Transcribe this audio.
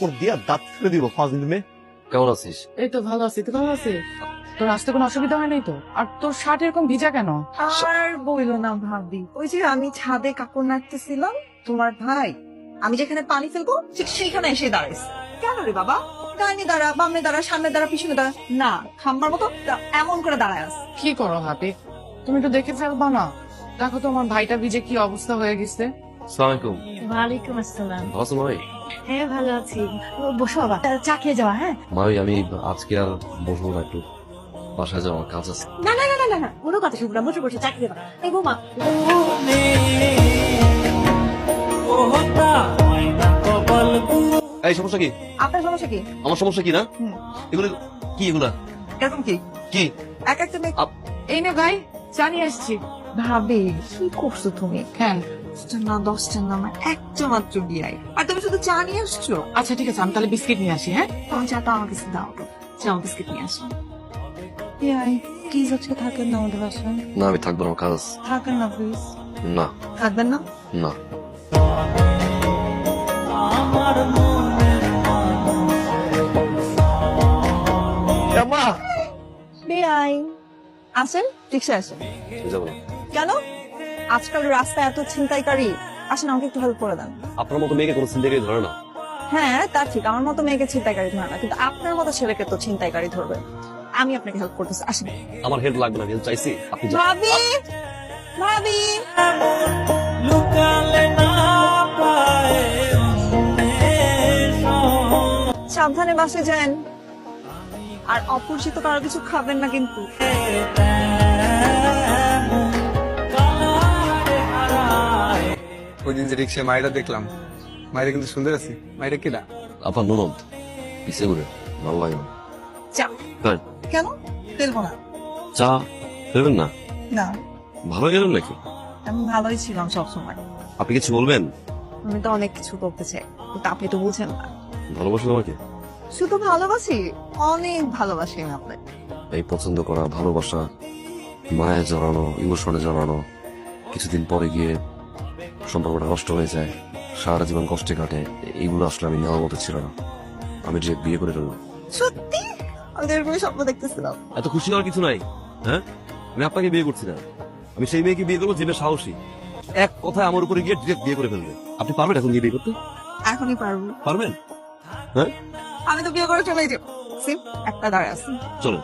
থাপ্পড় দিয়া দাঁত ফেলে দিব ফাজিল মেয়ে। কেমন আছিস? এই তো ভালো আছি, তুই ভালো আছিস? তোর আসতে কোনো অসুবিধা হয় নাই তো? আর তোর শার্ট এরকম ভিজা কেন? আর বইলো না ভাবি, ওই যে আমি ছাদে কাপড় নাড়তেছিলাম, তোমার ভাই আমি যেখানে পানি ফেলবো ঠিক সেইখানে এসে দাঁড়াইছে। কেন রে বাবা? ডাইনে দাঁড়া, বামে দাঁড়া, সামনে দাঁড়া, পিছনে দাঁড়া, না খাম্বার মতো এমন করে দাঁড়ায় আছে। কি করো হাবি, তুমি তো দেখে ফেলবা না? দেখো তো আমার ভাইটা ভিজে কি অবস্থা হয়ে গেছে। আসসালামু আলাইকুম। ওয়ালাইকুম আসসালাম। ভালো আছো মাই? হ্যাঁ ভালো আছি। বসো বাবা, চা খেয়ে যাওয়া। হ্যাঁ মাই আমি আজকে আর বসবো না, একটু বাসায় যাওয়ার কাজ আছে। না না না না না না, কোনো কথা শুনবো না, বসে বসে চা খেয়ে যাবা। এই বৌমা, এই সমস্যা কি? আপনার সমস্যা কি? আমার সমস্যা কি না? হুম। এগুলো কি? এগুলা এরকম কি কি? এক একটা মেয়ে? এই নে ভাই, চা নিয়ে আসছি। ভাবি কি করছো তুমি? কেন? 10টা না 10টা না, আমার একটা মাত্র বিয়াই, আর তুমি শুধু চা নিয়ে আসছো। আচ্ছা ঠিক আছে, আমি তাহলে বিস্কিট নিয়ে আসি। হ্যাঁ তোমার চাটা আমার কাছে দাও, চা বিস্কিট নিয়ে আসো। বিয়াই প্লিজ আজকে থাকেন না আমাদের বাসায়? না আমি থাকবো না, আমার কাজ আছে। থাকেন না প্লিজ। না থাকবেন না? না। মা বিয়াই আসেন, রিক্সা আসেন। যাবো না। কেন? আজকাল রাস্তায় এত ছিনতাইকারী, আসেন আমাকে একটু হেল্প করে দেন। আপনার মতো মেয়েকে কোনো চিন্তা ধরে না। হ্যাঁ তা ঠিক, আমার মতো মেয়েকে ছিনতাইকারী ধরে না, কিন্তু আপনার মতো ছেলেকে তো ছিনতাইকারী ধরবে। আমি আপনাকে হেল্প করতেছি, আসেন। আমার হেল্প লাগবে না, হেল্প চাইছি, আপনি যান। ভাবি, ভাবি সাবধানে বাসে যান, আর অপরিচিত কারো কিছু খাবেন না কিন্তু। ওই দিন যে রিক্সায় মায়েরা দেখলাম, মায়েরা কিন্তু সুন্দর আছে। মায়েরা কিনা? আপনার ননদ পিছিয়ে ঘুরে ভালো লাগে না। চা তাই? কেন ফেলবো না? চা দেবেন না? না, ভালো গেলেন নাকি? আমি ভালোই ছিলাম সবসময়। আপনি কিছু বলবেন? আমি তো অনেক কিছু করতে চাই, কিন্তু আপনি তো বুঝেন না। ভালোবাসেন আমাকে? শুধু ভালোবাসি, অনেক ভালোবাসি আমি আপনাকে। এই পছন্দ করা, ভালোবাসা, মায়ে জড়ানো, ইমোশনে জড়ানো, কিছুদিন পরে গিয়ে সম্পর্কটা নষ্ট হয়ে যায়, সারা জীবন কষ্টে কাটে, এইগুলো আসলে আমি নেওয়ার মতো ছিল না। আমি যে বিয়ে করে ফেললাম। সত্যি আমি তো এরকমই স্বপ্ন দেখতেছিলাম। এত খুশি হওয়ার কিছু নাই। হ্যাঁ, আমি আপনাকে বিয়ে করছি না, আমি সেই মেয়েকে বিয়ে করবো যে মেয়ে সাহসী, এক কথায় আমার উপরে গিয়ে ডিরেক্ট বিয়ে করে ফেলবে। আপনি পারবেন এখন গিয়ে বিয়ে করতে? এখনই পারবো। পারবেন? হ্যাঁ আমি তো বিয়ে করে চলে যাবো। সিম একটা দাঁড়ায় আছে। চলো।